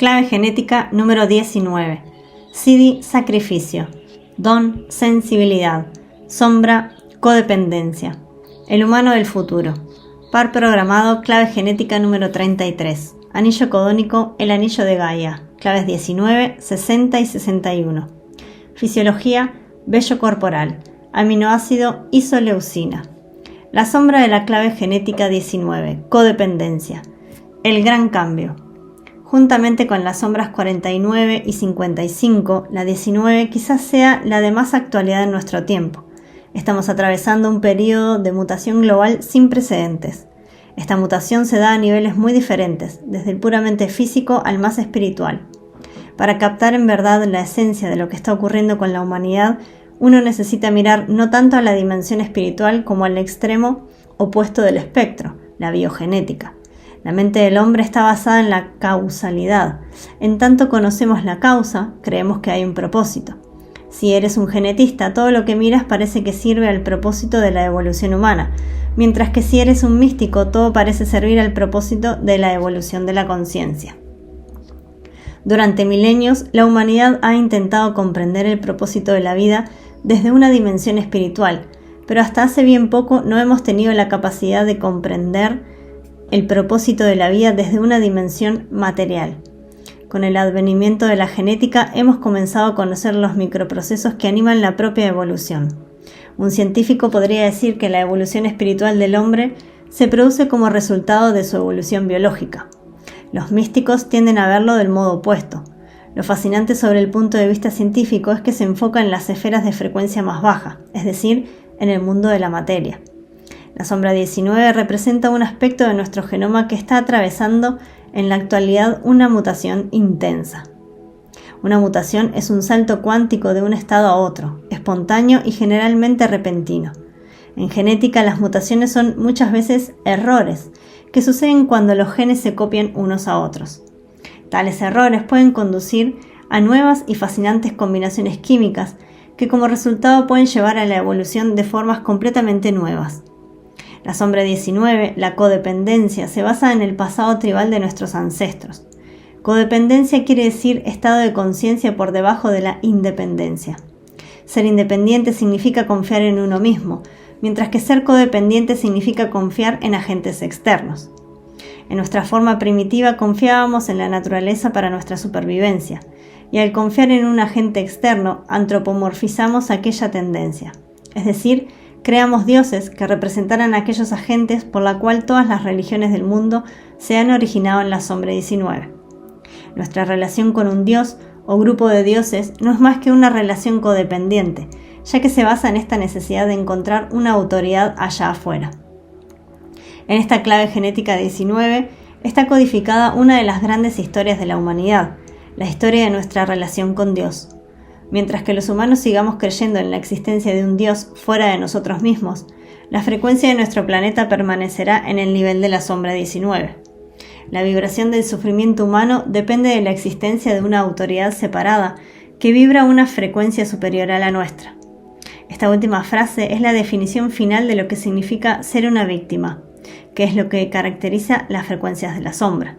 Clave genética número 19. Siddhi, sacrificio. Don, sensibilidad. Sombra, codependencia. El humano del futuro. Par programado, clave genética número 33. Anillo codónico, el anillo de Gaia. Claves 19, 60 y 61. Fisiología, vello corporal. Aminoácido, isoleucina. La sombra de la clave genética 19. Codependencia. El gran cambio. Juntamente con las sombras 49 y 55, la 19 quizás sea la de más actualidad en nuestro tiempo. Estamos atravesando un periodo de mutación global sin precedentes. Esta mutación se da a niveles muy diferentes, desde el puramente físico al más espiritual. Para captar en verdad la esencia de lo que está ocurriendo con la humanidad, uno necesita mirar no tanto a la dimensión espiritual como al extremo opuesto del espectro, la biogenética. La mente del hombre está basada en la causalidad. En tanto conocemos la causa, creemos que hay un propósito. Si eres un genetista, todo lo que miras parece que sirve al propósito de la evolución humana, mientras que si eres un místico, todo parece servir al propósito de la evolución de la conciencia. Durante milenios, la humanidad ha intentado comprender el propósito de la vida desde una dimensión espiritual, pero hasta hace bien poco no hemos tenido la capacidad de comprender el propósito de la vida desde una dimensión material. Con el advenimiento de la genética hemos comenzado a conocer los microprocesos que animan la propia evolución. Un científico podría decir que la evolución espiritual del hombre se produce como resultado de su evolución biológica. Los místicos tienden a verlo del modo opuesto. Lo fascinante sobre el punto de vista científico es que se enfoca en las esferas de frecuencia más baja, es decir, en el mundo de la materia. La sombra 19 representa un aspecto de nuestro genoma que está atravesando en la actualidad una mutación intensa. Una mutación es un salto cuántico de un estado a otro, espontáneo y generalmente repentino. En genética, las mutaciones son muchas veces errores, que suceden cuando los genes se copian unos a otros. Tales errores pueden conducir a nuevas y fascinantes combinaciones químicas que como resultado pueden llevar a la evolución de formas completamente nuevas. La sombra 19, la codependencia, se basa en el pasado tribal de nuestros ancestros. Codependencia quiere decir estado de conciencia por debajo de la independencia. Ser independiente significa confiar en uno mismo, mientras que ser codependiente significa confiar en agentes externos. En nuestra forma primitiva confiábamos en la naturaleza para nuestra supervivencia, y al confiar en un agente externo antropomorfizamos aquella tendencia, es decir, creamos dioses que representaran aquellos agentes por la cual todas las religiones del mundo se han originado en la sombra 19. Nuestra relación con un dios o grupo de dioses no es más que una relación codependiente, ya que se basa en esta necesidad de encontrar una autoridad allá afuera. En esta clave genética 19 está codificada una de las grandes historias de la humanidad, la historia de nuestra relación con Dios. Mientras que los humanos sigamos creyendo en la existencia de un Dios fuera de nosotros mismos, la frecuencia de nuestro planeta permanecerá en el nivel de la sombra 19. La vibración del sufrimiento humano depende de la existencia de una autoridad separada que vibra una frecuencia superior a la nuestra. Esta última frase es la definición final de lo que significa ser una víctima, que es lo que caracteriza las frecuencias de la sombra.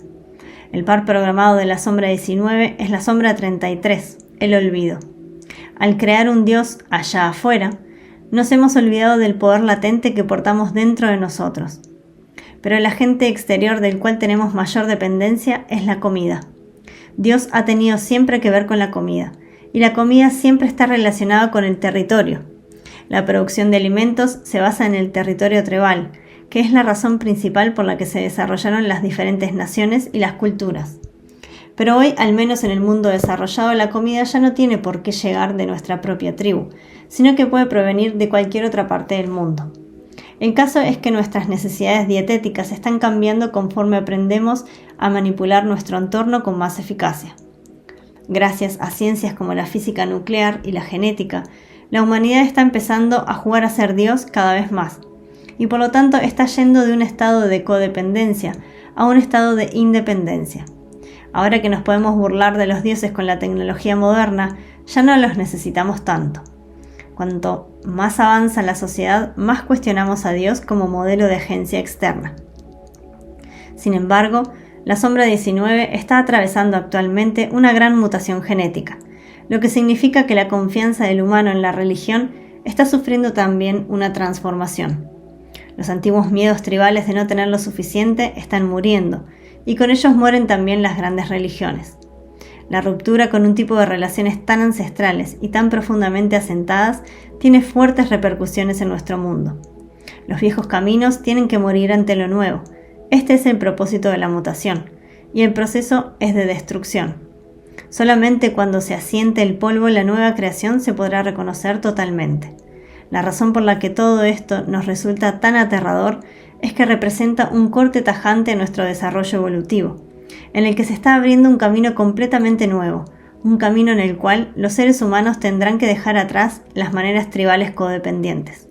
El par programado de la sombra 19 es la sombra 33, el olvido. Al crear un Dios allá afuera, nos hemos olvidado del poder latente que portamos dentro de nosotros. Pero el agente exterior del cual tenemos mayor dependencia es la comida. Dios ha tenido siempre que ver con la comida, y la comida siempre está relacionada con el territorio. La producción de alimentos se basa en el territorio tribal, que es la razón principal por la que se desarrollaron las diferentes naciones y las culturas. Pero hoy, al menos en el mundo desarrollado, la comida ya no tiene por qué llegar de nuestra propia tribu, sino que puede provenir de cualquier otra parte del mundo. El caso es que nuestras necesidades dietéticas están cambiando conforme aprendemos a manipular nuestro entorno con más eficacia. Gracias a ciencias como la física nuclear y la genética, la humanidad está empezando a jugar a ser Dios cada vez más, y por lo tanto está yendo de un estado de codependencia a un estado de independencia. Ahora que nos podemos burlar de los dioses con la tecnología moderna, ya no los necesitamos tanto. Cuanto más avanza la sociedad, más cuestionamos a Dios como modelo de agencia externa. Sin embargo, La sombra 19 está atravesando actualmente una gran mutación genética, lo que significa que la confianza del humano en la religión está sufriendo también una transformación. Los antiguos miedos tribales de no tener lo suficiente están muriendo, y con ellos mueren también las grandes religiones. La ruptura con un tipo de relaciones tan ancestrales y tan profundamente asentadas tiene fuertes repercusiones en nuestro mundo. Los viejos caminos tienen que morir ante lo nuevo. Este es el propósito de la mutación, y el proceso es de destrucción. Solamente cuando se asiente el polvo, la nueva creación se podrá reconocer totalmente. La razón por la que todo esto nos resulta tan aterrador es que representa un corte tajante en nuestro desarrollo evolutivo, en el que se está abriendo un camino completamente nuevo, un camino en el cual los seres humanos tendrán que dejar atrás las maneras tribales codependientes.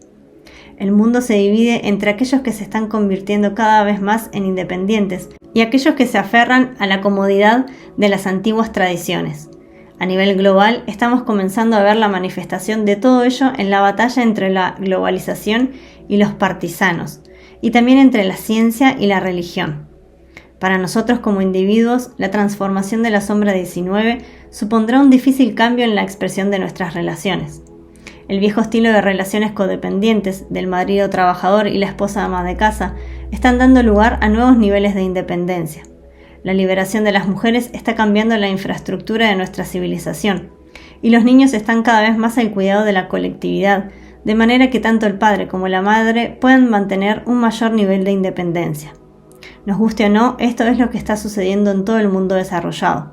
El mundo se divide entre aquellos que se están convirtiendo cada vez más en independientes y aquellos que se aferran a la comodidad de las antiguas tradiciones. A nivel global, estamos comenzando a ver la manifestación de todo ello en la batalla entre la globalización y los partisanos, y también entre la ciencia y la religión. Para nosotros como individuos, la transformación de la sombra 19 supondrá un difícil cambio en la expresión de nuestras relaciones. El viejo estilo de relaciones codependientes del marido trabajador y la esposa ama de casa están dando lugar a nuevos niveles de independencia. La liberación de las mujeres está cambiando la infraestructura de nuestra civilización, y los niños están cada vez más al cuidado de la colectividad, de manera que tanto el padre como la madre puedan mantener un mayor nivel de independencia. Nos guste o no, esto es lo que está sucediendo en todo el mundo desarrollado.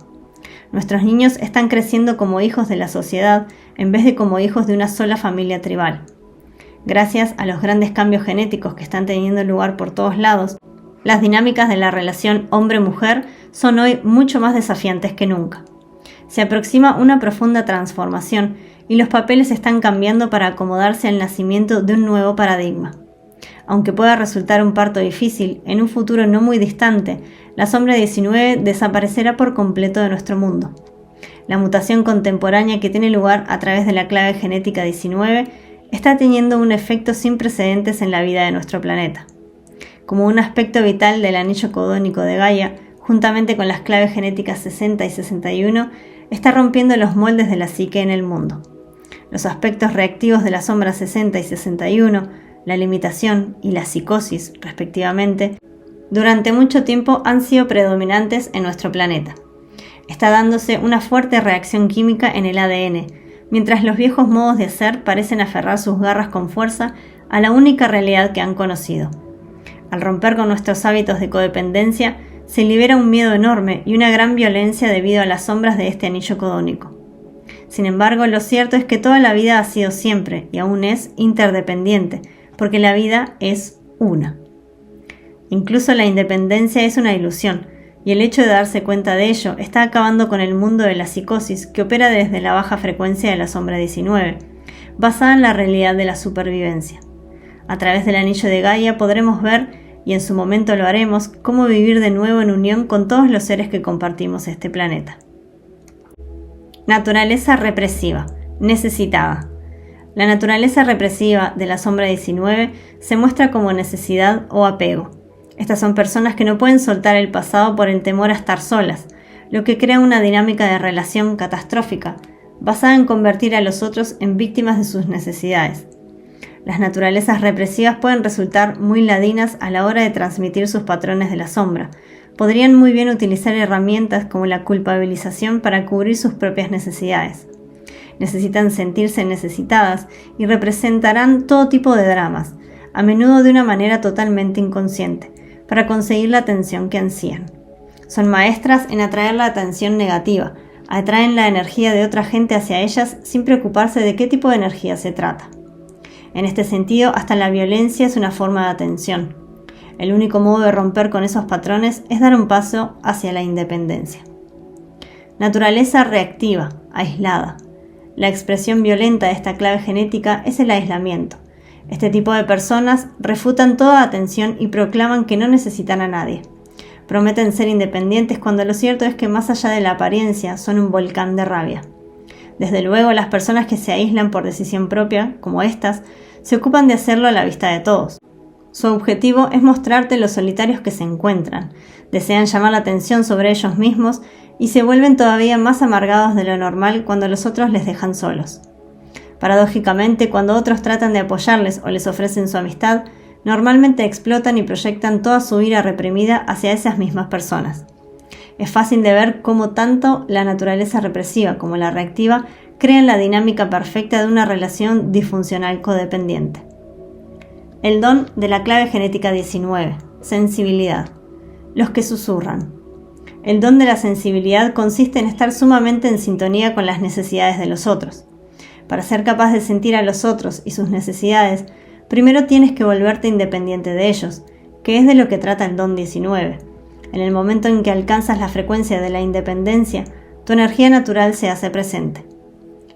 Nuestros niños están creciendo como hijos de la sociedad en vez de como hijos de una sola familia tribal. Gracias a los grandes cambios genéticos que están teniendo lugar por todos lados, las dinámicas de la relación hombre-mujer son hoy mucho más desafiantes que nunca. Se aproxima una profunda transformación y los papeles están cambiando para acomodarse al nacimiento de un nuevo paradigma. Aunque pueda resultar un parto difícil, en un futuro no muy distante, la sombra 19 desaparecerá por completo de nuestro mundo. La mutación contemporánea que tiene lugar a través de la clave genética 19 está teniendo un efecto sin precedentes en la vida de nuestro planeta. Como un aspecto vital del anillo codónico de Gaia, juntamente con las claves genéticas 60 y 61, está rompiendo los moldes de la psique en el mundo. Los aspectos reactivos de la sombra 60 y 61, la limitación y la psicosis, respectivamente, durante mucho tiempo han sido predominantes en nuestro planeta. Está dándose una fuerte reacción química en el ADN, mientras los viejos modos de ser parecen aferrar sus garras con fuerza a la única realidad que han conocido. Al romper con nuestros hábitos de codependencia, se libera un miedo enorme y una gran violencia debido a las sombras de este anillo codónico. Sin embargo, lo cierto es que toda la vida ha sido siempre, y aún es, interdependiente, porque la vida es una. Incluso la independencia es una ilusión, y el hecho de darse cuenta de ello está acabando con el mundo de la psicosis que opera desde la baja frecuencia de la sombra 19, basada en la realidad de la supervivencia. A través del anillo de Gaia podremos ver, y en su momento lo haremos, cómo vivir de nuevo en unión con todos los seres que compartimos este planeta. Naturaleza represiva, necesitada. La naturaleza represiva de la sombra 19 se muestra como necesidad o apego. Estas son personas que no pueden soltar el pasado por el temor a estar solas, lo que crea una dinámica de relación catastrófica, basada en convertir a los otros en víctimas de sus necesidades. Las naturalezas represivas pueden resultar muy ladinas a la hora de transmitir sus patrones de la sombra. Podrían muy bien utilizar herramientas como la culpabilización para cubrir sus propias necesidades. Necesitan sentirse necesitadas y representarán todo tipo de dramas, a menudo de una manera totalmente inconsciente, para conseguir la atención que ansían. Son maestras en atraer la atención negativa, atraen la energía de otra gente hacia ellas sin preocuparse de qué tipo de energía se trata. En este sentido, hasta la violencia es una forma de atención. El único modo de romper con esos patrones es dar un paso hacia la independencia. Naturaleza reactiva, aislada. La expresión violenta de esta clave genética es el aislamiento. Este tipo de personas refutan toda atención y proclaman que no necesitan a nadie. Prometen ser independientes cuando lo cierto es que más allá de la apariencia son un volcán de rabia. Desde luego, las personas que se aíslan por decisión propia, como estas, se ocupan de hacerlo a la vista de todos. Su objetivo es mostrarte los solitarios que se encuentran, desean llamar la atención sobre ellos mismos y se vuelven todavía más amargados de lo normal cuando los otros les dejan solos. Paradójicamente, cuando otros tratan de apoyarles o les ofrecen su amistad, normalmente explotan y proyectan toda su ira reprimida hacia esas mismas personas. Es fácil de ver cómo tanto la naturaleza represiva como la reactiva crean la dinámica perfecta de una relación disfuncional codependiente. El don de la clave genética 19, sensibilidad. Los que susurran. El don de la sensibilidad consiste en estar sumamente en sintonía con las necesidades de los otros. Para ser capaz de sentir a los otros y sus necesidades, primero tienes que volverte independiente de ellos, que es de lo que trata el don 19. En el momento en que alcanzas la frecuencia de la independencia, tu energía natural se hace presente.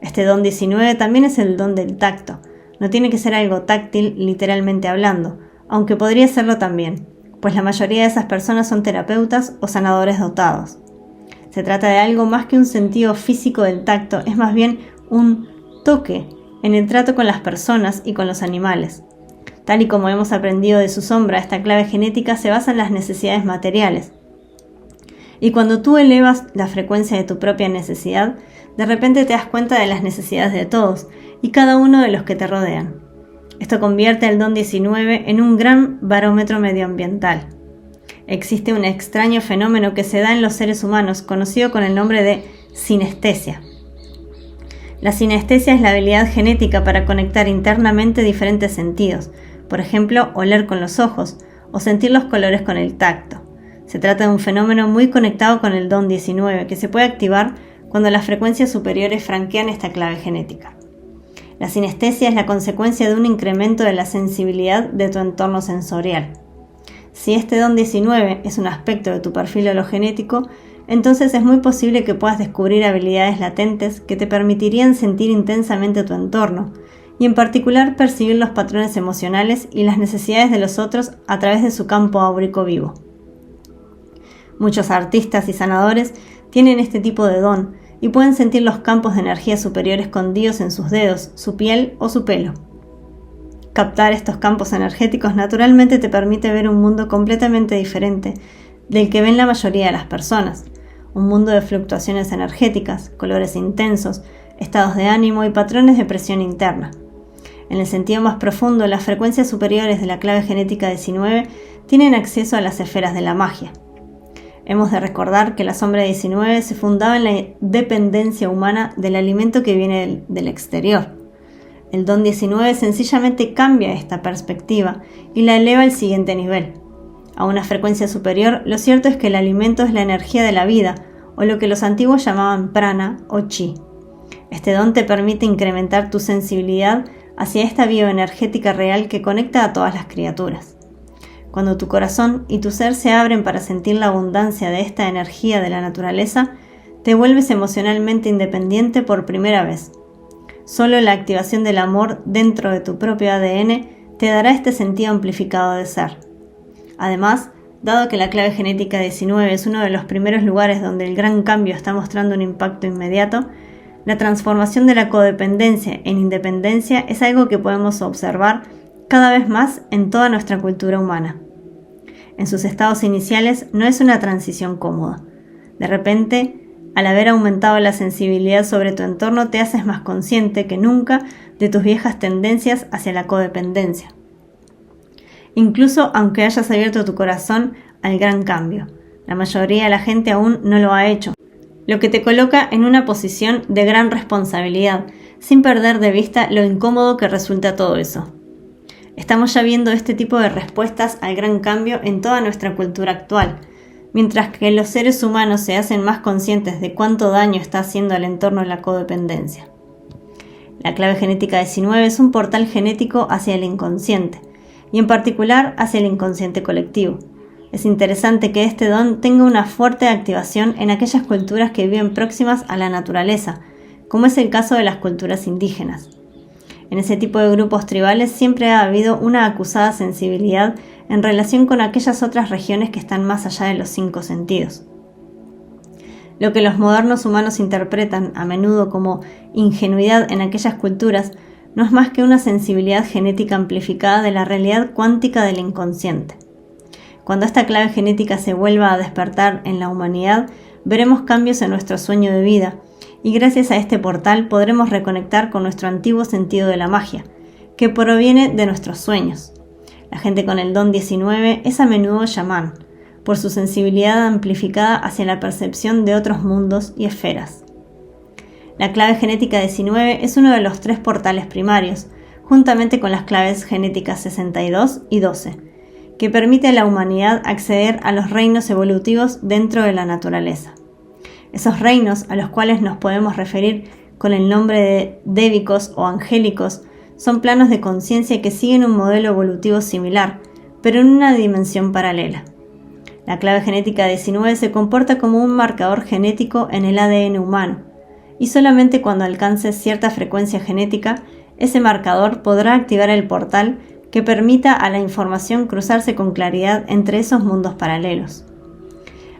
Este don 19 también es el don del tacto. No tiene que ser algo táctil literalmente hablando, aunque podría serlo también, pues la mayoría de esas personas son terapeutas o sanadores dotados. Se trata de algo más que un sentido físico del tacto, es más bien un toque en el trato con las personas y con los animales. Tal y como hemos aprendido de su sombra, esta clave genética se basa en las necesidades materiales. Y cuando tú elevas la frecuencia de tu propia necesidad, de repente te das cuenta de las necesidades de todos y cada uno de los que te rodean. Esto convierte el don 19 en un gran barómetro medioambiental. Existe un extraño fenómeno que se da en los seres humanos, conocido con el nombre de sinestesia. La sinestesia es la habilidad genética para conectar internamente diferentes sentidos, por ejemplo, oler con los ojos o sentir los colores con el tacto. Se trata de un fenómeno muy conectado con el don 19 que se puede activar cuando las frecuencias superiores franquean esta clave genética. La sinestesia es la consecuencia de un incremento de la sensibilidad de tu entorno sensorial. Si este don 19 es un aspecto de tu perfil hologenético, entonces es muy posible que puedas descubrir habilidades latentes que te permitirían sentir intensamente tu entorno y en particular percibir los patrones emocionales y las necesidades de los otros a través de su campo áurico vivo. Muchos artistas y sanadores tienen este tipo de don y pueden sentir los campos de energía superior escondidos en sus dedos, su piel o su pelo. Captar estos campos energéticos naturalmente te permite ver un mundo completamente diferente del que ven la mayoría de las personas, un mundo de fluctuaciones energéticas, colores intensos, estados de ánimo y patrones de presión interna. En el sentido más profundo, las frecuencias superiores de la clave genética 19 tienen acceso a las esferas de la magia. Hemos de recordar que la sombra 19 se fundaba en la dependencia humana del alimento que viene del exterior. El don 19 sencillamente cambia esta perspectiva y la eleva al siguiente nivel. A una frecuencia superior, lo cierto es que el alimento es la energía de la vida, o lo que los antiguos llamaban prana o chi. Este don te permite incrementar tu sensibilidad hacia esta bioenergética real que conecta a todas las criaturas. Cuando tu corazón y tu ser se abren para sentir la abundancia de esta energía de la naturaleza, te vuelves emocionalmente independiente por primera vez. Solo la activación del amor dentro de tu propio ADN te dará este sentido amplificado de ser. Además, dado que la clave genética 19 es uno de los primeros lugares donde el gran cambio está mostrando un impacto inmediato, la transformación de la codependencia en independencia es algo que podemos observar cada vez más en toda nuestra cultura humana. En sus estados iniciales no es una transición cómoda. De repente, al haber aumentado la sensibilidad sobre tu entorno, te haces más consciente que nunca de tus viejas tendencias hacia la codependencia. Incluso aunque hayas abierto tu corazón al gran cambio, la mayoría de la gente aún no lo ha hecho, lo que te coloca en una posición de gran responsabilidad, sin perder de vista lo incómodo que resulta todo eso. Estamos ya viendo este tipo de respuestas al gran cambio en toda nuestra cultura actual, mientras que los seres humanos se hacen más conscientes de cuánto daño está haciendo al entorno la codependencia. La clave genética 19 es un portal genético hacia el inconsciente, y en particular hacia el inconsciente colectivo. Es interesante que este don tenga una fuerte activación en aquellas culturas que viven próximas a la naturaleza, como es el caso de las culturas indígenas. En ese tipo de grupos tribales siempre ha habido una acusada sensibilidad en relación con aquellas otras regiones que están más allá de los 5 sentidos. Lo que los modernos humanos interpretan a menudo como ingenuidad en aquellas culturas no es más que una sensibilidad genética amplificada de la realidad cuántica del inconsciente. Cuando esta clave genética se vuelva a despertar en la humanidad, veremos cambios en nuestro sueño de vida, y gracias a este portal podremos reconectar con nuestro antiguo sentido de la magia, que proviene de nuestros sueños. La gente con el don 19 es a menudo chamán, por su sensibilidad amplificada hacia la percepción de otros mundos y esferas. La clave genética 19 es uno de los 3 portales primarios, juntamente con las claves genéticas 62 y 12, que permite a la humanidad acceder a los reinos evolutivos dentro de la naturaleza. Esos reinos, a los cuales nos podemos referir con el nombre de débicos o angélicos, son planos de conciencia que siguen un modelo evolutivo similar, pero en una dimensión paralela. La clave genética 19 se comporta como un marcador genético en el ADN humano, y solamente cuando alcance cierta frecuencia genética, ese marcador podrá activar el portal que permita a la información cruzarse con claridad entre esos mundos paralelos.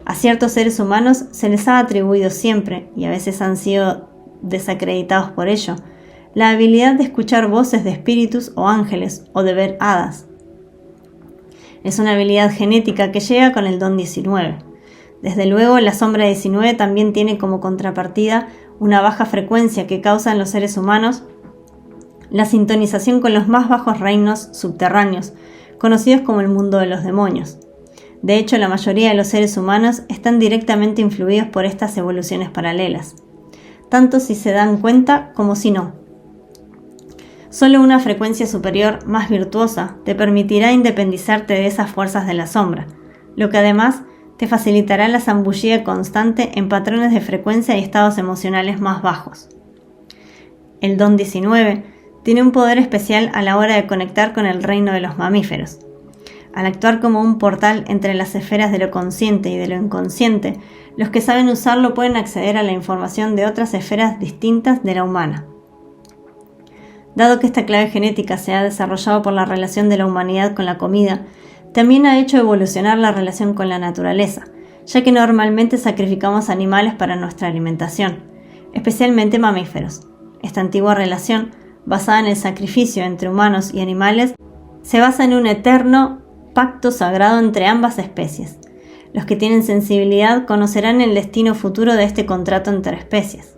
A ciertos seres humanos se les ha atribuido siempre, y a veces han sido desacreditados por ello, la habilidad de escuchar voces de espíritus o ángeles o de ver hadas. Es una habilidad genética que llega con el don 19. Desde luego, la sombra 19 también tiene como contrapartida una baja frecuencia que causa en los seres humanos la sintonización con los más bajos reinos subterráneos, conocidos como el mundo de los demonios. De hecho, la mayoría de los seres humanos están directamente influidos por estas evoluciones paralelas, tanto si se dan cuenta como si no. Solo una frecuencia superior, más virtuosa, te permitirá independizarte de esas fuerzas de la sombra, lo que además te facilitará la zambullida constante en patrones de frecuencia y estados emocionales más bajos. El don 19 tiene un poder especial a la hora de conectar con el reino de los mamíferos. Al actuar como un portal entre las esferas de lo consciente y de lo inconsciente, los que saben usarlo pueden acceder a la información de otras esferas distintas de la humana. Dado que esta clave genética se ha desarrollado por la relación de la humanidad con la comida, también ha hecho evolucionar la relación con la naturaleza, ya que normalmente sacrificamos animales para nuestra alimentación, especialmente mamíferos. Esta antigua relación, basada en el sacrificio entre humanos y animales, se basa en un eterno pacto sagrado entre ambas especies. Los que tienen sensibilidad conocerán el destino futuro de este contrato entre especies.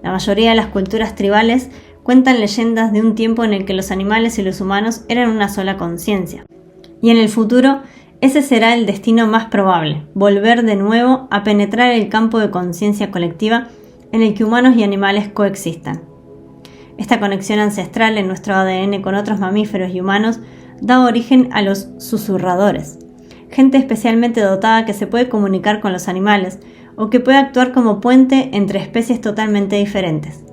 La mayoría de las culturas tribales cuentan leyendas de un tiempo en el que los animales y los humanos eran una sola conciencia. Y en el futuro, ese será el destino más probable, volver de nuevo a penetrar el campo de conciencia colectiva en el que humanos y animales coexistan. Esta conexión ancestral en nuestro ADN con otros mamíferos y humanos da origen a los susurradores, gente especialmente dotada que se puede comunicar con los animales o que puede actuar como puente entre especies totalmente diferentes.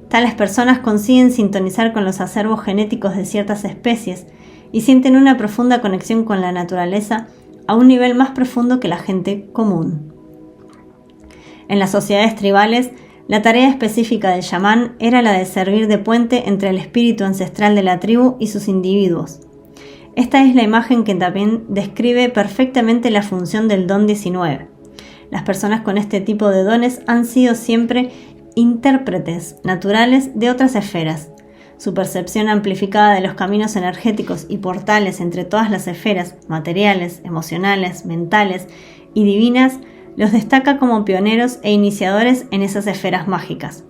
Tales personas consiguen sintonizar con los acervos genéticos de ciertas especies y sienten una profunda conexión con la naturaleza a un nivel más profundo que la gente común. En las sociedades tribales, la tarea específica del chamán era la de servir de puente entre el espíritu ancestral de la tribu y sus individuos. Esta es la imagen que también describe perfectamente la función del don 19. Las personas con este tipo de dones han sido siempre intérpretes naturales de otras esferas. Su percepción amplificada de los caminos energéticos y portales entre todas las esferas, materiales, emocionales, mentales y divinas, los destaca como pioneros e iniciadores en esas esferas mágicas.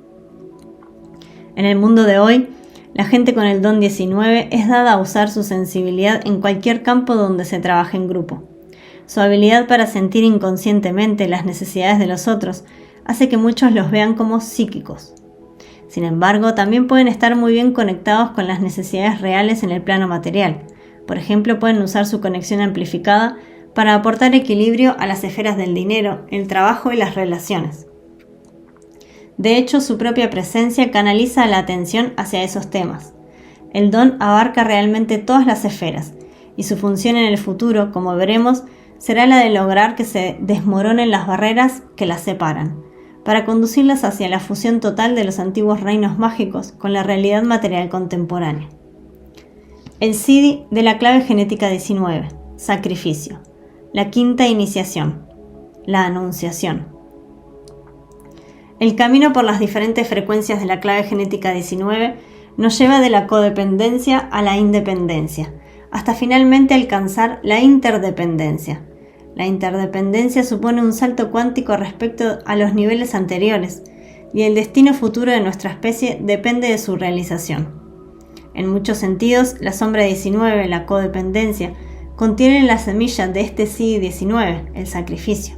En el mundo de hoy, la gente con el don 19 es dada a usar su sensibilidad en cualquier campo donde se trabaje en grupo. Su habilidad para sentir inconscientemente las necesidades de los otros hace que muchos los vean como psíquicos. Sin embargo, también pueden estar muy bien conectados con las necesidades reales en el plano material. Por ejemplo, pueden usar su conexión amplificada para aportar equilibrio a las esferas del dinero, el trabajo y las relaciones. De hecho, su propia presencia canaliza la atención hacia esos temas. El don abarca realmente todas las esferas, y su función en el futuro, como veremos, será la de lograr que se desmoronen las barreras que las separan, para conducirlas hacia la fusión total de los antiguos reinos mágicos con la realidad material contemporánea. El Siddhi de la clave genética 19, sacrificio. La quinta iniciación, la anunciación. El camino por las diferentes frecuencias de la clave genética 19 nos lleva de la codependencia a la independencia, hasta finalmente alcanzar la interdependencia. La interdependencia supone un salto cuántico respecto a los niveles anteriores, y el destino futuro de nuestra especie depende de su realización. En muchos sentidos, la sombra 19, la codependencia, contiene la semilla de este CD19, el sacrificio.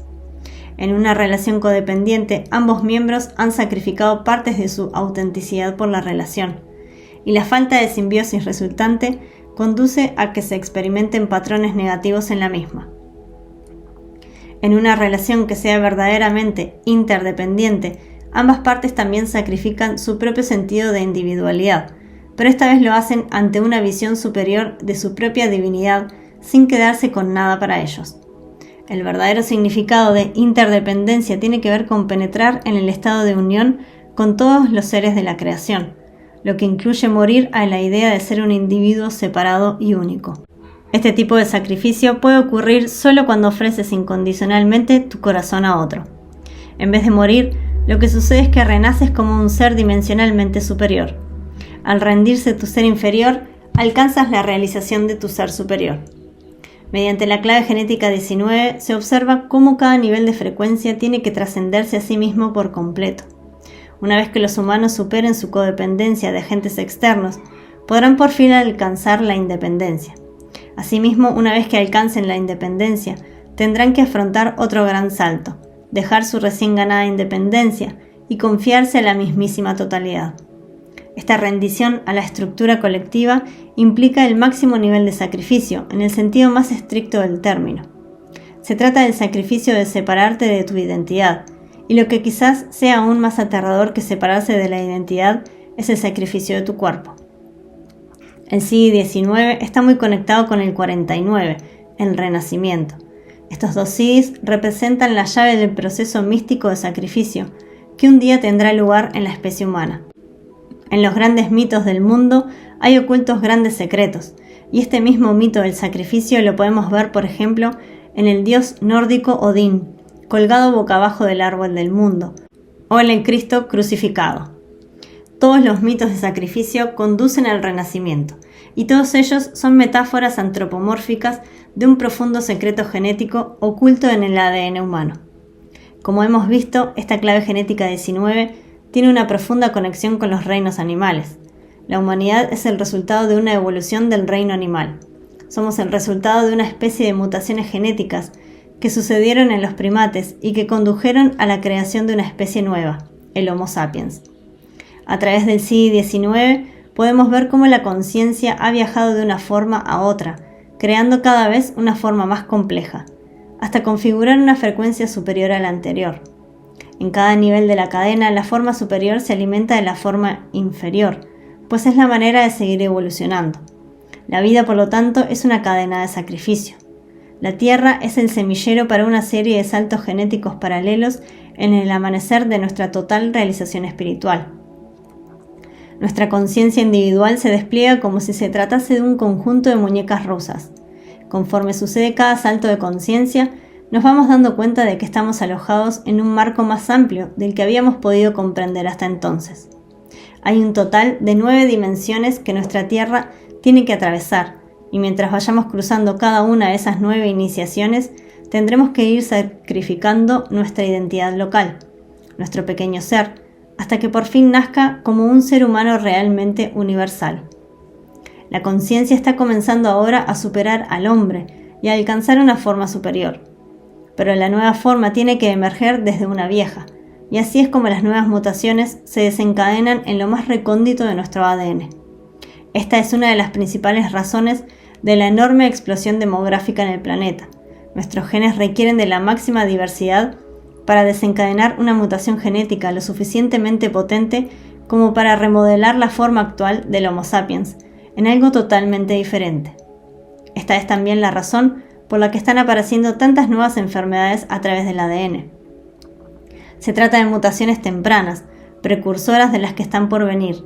En una relación codependiente, ambos miembros han sacrificado partes de su autenticidad por la relación, y la falta de simbiosis resultante conduce a que se experimenten patrones negativos en la misma. En una relación que sea verdaderamente interdependiente, ambas partes también sacrifican su propio sentido de individualidad, pero esta vez lo hacen ante una visión superior de su propia divinidad sin quedarse con nada para ellos. El verdadero significado de interdependencia tiene que ver con penetrar en el estado de unión con todos los seres de la creación, lo que incluye morir a la idea de ser un individuo separado y único. Este tipo de sacrificio puede ocurrir solo cuando ofreces incondicionalmente tu corazón a otro. En vez de morir, lo que sucede es que renaces como un ser dimensionalmente superior. Al rendirse tu ser inferior, alcanzas la realización de tu ser superior. Mediante la clave genética 19 se observa cómo cada nivel de frecuencia tiene que trascenderse a sí mismo por completo. Una vez que los humanos superen su codependencia de agentes externos, podrán por fin alcanzar la independencia. Asimismo, una vez que alcancen la independencia, tendrán que afrontar otro gran salto, dejar su recién ganada independencia y confiarse a la mismísima totalidad. Esta rendición a la estructura colectiva implica el máximo nivel de sacrificio, en el sentido más estricto del término. Se trata del sacrificio de separarte de tu identidad, y lo que quizás sea aún más aterrador que separarse de la identidad es el sacrificio de tu cuerpo. El CD19 está muy conectado con el 49, el renacimiento. Estos dos CDs representan la llave del proceso místico de sacrificio que un día tendrá lugar en la especie humana. En los grandes mitos del mundo hay ocultos grandes secretos, y este mismo mito del sacrificio lo podemos ver, por ejemplo, en el dios nórdico Odín, colgado boca abajo del árbol del mundo, o en el Cristo crucificado. Todos los mitos de sacrificio conducen al renacimiento, y todos ellos son metáforas antropomórficas de un profundo secreto genético oculto en el ADN humano. Como hemos visto, esta clave genética 19 tiene una profunda conexión con los reinos animales. La humanidad es el resultado de una evolución del reino animal. Somos el resultado de una especie de mutaciones genéticas que sucedieron en los primates y que condujeron a la creación de una especie nueva, el Homo sapiens. A través del CD19 podemos ver cómo la conciencia ha viajado de una forma a otra, creando cada vez una forma más compleja, hasta configurar una frecuencia superior a la anterior. En cada nivel de la cadena, la forma superior se alimenta de la forma inferior, pues es la manera de seguir evolucionando. La vida, por lo tanto, es una cadena de sacrificio. La Tierra es el semillero para una serie de saltos genéticos paralelos en el amanecer de nuestra total realización espiritual. Nuestra conciencia individual se despliega como si se tratase de un conjunto de muñecas rusas. Conforme sucede cada salto de conciencia, nos vamos dando cuenta de que estamos alojados en un marco más amplio del que habíamos podido comprender hasta entonces. Hay un total de 9 dimensiones que nuestra Tierra tiene que atravesar, y mientras vayamos cruzando cada una de esas 9 iniciaciones, tendremos que ir sacrificando nuestra identidad local, nuestro pequeño ser, hasta que por fin nazca como un ser humano realmente universal. La conciencia está comenzando ahora a superar al hombre y a alcanzar una forma superior. Pero la nueva forma tiene que emerger desde una vieja, y así es como las nuevas mutaciones se desencadenan en lo más recóndito de nuestro ADN. Esta es una de las principales razones de la enorme explosión demográfica en el planeta. Nuestros genes requieren de la máxima diversidad para desencadenar una mutación genética lo suficientemente potente como para remodelar la forma actual del Homo sapiens en algo totalmente diferente. Esta es también la razón por la que están apareciendo tantas nuevas enfermedades a través del ADN. Se trata de mutaciones tempranas, precursoras de las que están por venir.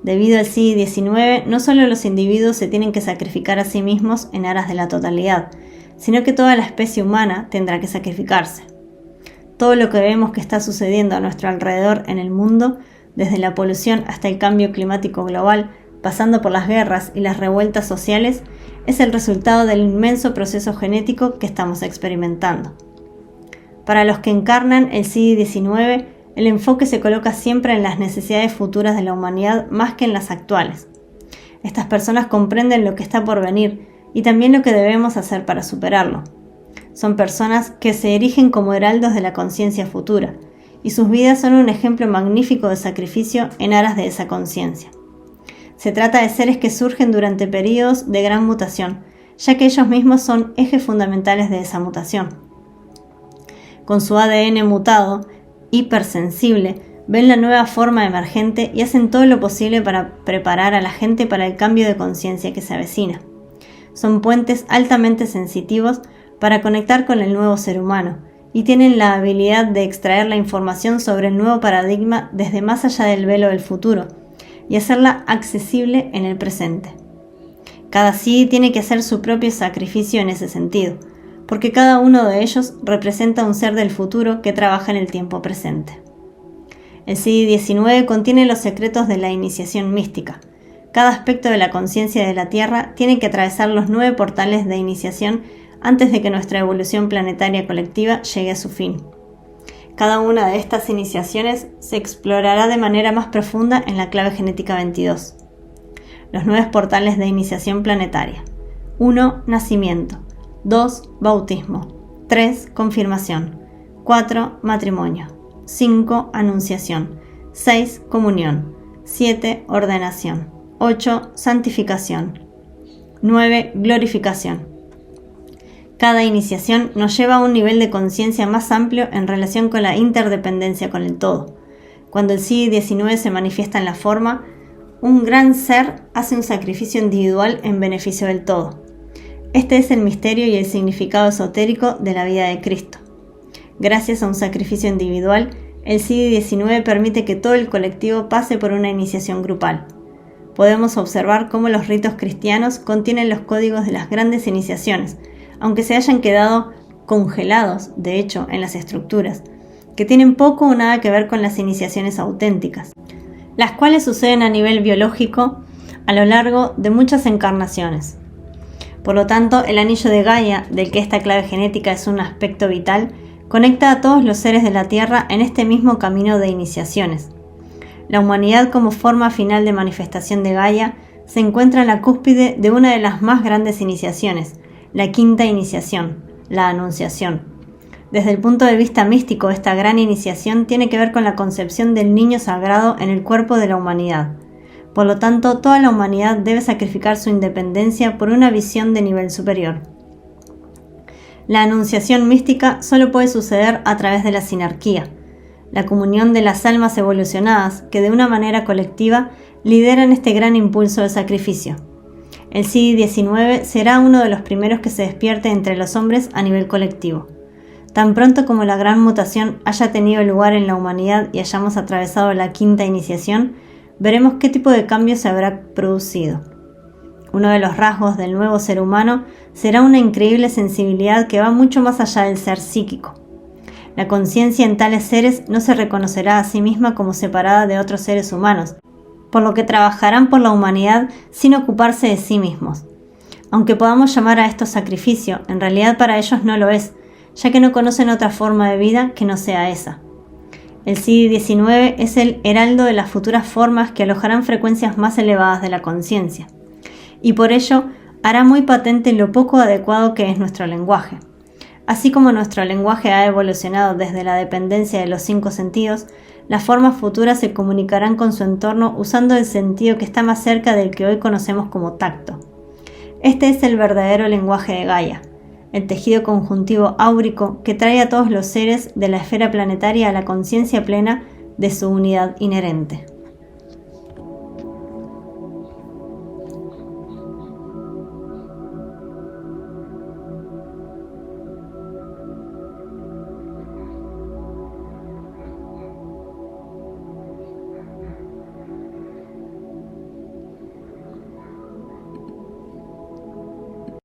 Debido al CD19, no solo los individuos se tienen que sacrificar a sí mismos en aras de la totalidad, sino que toda la especie humana tendrá que sacrificarse. Todo lo que vemos que está sucediendo a nuestro alrededor en el mundo desde la polución hasta el cambio climático global, pasando por las guerras y las revueltas sociales, es el resultado del inmenso proceso genético que estamos experimentando. Para los que encarnan el CD19, el enfoque se coloca siempre en las necesidades futuras de la humanidad más que en las actuales. Estas personas comprenden lo que está por venir y también lo que debemos hacer para superarlo. Son personas que se erigen como heraldos de la conciencia futura, y sus vidas son un ejemplo magnífico de sacrificio en aras de esa conciencia. Se trata de seres que surgen durante periodos de gran mutación, ya que ellos mismos son ejes fundamentales de esa mutación. Con su ADN mutado, hipersensible, ven la nueva forma emergente y hacen todo lo posible para preparar a la gente para el cambio de conciencia que se avecina. Son puentes altamente sensitivos para conectar con el nuevo ser humano y tienen la habilidad de extraer la información sobre el nuevo paradigma desde más allá del velo del futuro y hacerla accesible en el presente. Cada CD tiene que hacer su propio sacrificio en ese sentido, porque cada uno de ellos representa un ser del futuro que trabaja en el tiempo presente. El CD19 contiene los secretos de la iniciación mística. Cada aspecto de la conciencia de la Tierra tiene que atravesar los 9 portales de iniciación antes de que nuestra evolución planetaria colectiva llegue a su fin. Cada una de estas iniciaciones se explorará de manera más profunda en la clave genética 22. Los 9 portales de iniciación planetaria. 1. Nacimiento. 2. Bautismo. 3. Confirmación. 4. Matrimonio. 5. Anunciación. 6. Comunión. 7. Ordenación. 8. Santificación. 9. Glorificación. Cada iniciación nos lleva a un nivel de conciencia más amplio en relación con la interdependencia con el todo. Cuando el CD19 se manifiesta en la forma, un gran ser hace un sacrificio individual en beneficio del todo. Este es el misterio y el significado esotérico de la vida de Cristo. Gracias a un sacrificio individual, el CD19 permite que todo el colectivo pase por una iniciación grupal. Podemos observar cómo los ritos cristianos contienen los códigos de las grandes iniciaciones, aunque se hayan quedado congelados, de hecho, en las estructuras, que tienen poco o nada que ver con las iniciaciones auténticas, las cuales suceden a nivel biológico a lo largo de muchas encarnaciones. Por lo tanto, el anillo de Gaia, del que esta clave genética es un aspecto vital, conecta a todos los seres de la Tierra en este mismo camino de iniciaciones. La humanidad como forma final de manifestación de Gaia se encuentra en la cúspide de una de las más grandes iniciaciones, la quinta iniciación, la Anunciación. Desde el punto de vista místico, esta gran iniciación tiene que ver con la concepción del niño sagrado en el cuerpo de la humanidad. Por lo tanto, toda la humanidad debe sacrificar su independencia por una visión de nivel superior. La anunciación mística solo puede suceder a través de la sinarquía, la comunión de las almas evolucionadas que de una manera colectiva lideran este gran impulso de sacrificio. El CD19 será uno de los primeros que se despierte entre los hombres a nivel colectivo. Tan pronto como la gran mutación haya tenido lugar en la humanidad y hayamos atravesado la quinta iniciación, veremos qué tipo de cambio se habrá producido. Uno de los rasgos del nuevo ser humano será una increíble sensibilidad que va mucho más allá del ser psíquico. La conciencia en tales seres no se reconocerá a sí misma como separada de otros seres humanos, por lo que trabajarán por la humanidad sin ocuparse de sí mismos. Aunque podamos llamar a esto sacrificio, en realidad para ellos no lo es, ya que no conocen otra forma de vida que no sea esa. El CD19 es el heraldo de las futuras formas que alojarán frecuencias más elevadas de la conciencia, y por ello hará muy patente lo poco adecuado que es nuestro lenguaje. Así como nuestro lenguaje ha evolucionado desde la dependencia de los 5 sentidos, las formas futuras se comunicarán con su entorno usando el sentido que está más cerca del que hoy conocemos como tacto. Este es el verdadero lenguaje de Gaia, el tejido conjuntivo áurico que trae a todos los seres de la esfera planetaria a la conciencia plena de su unidad inherente.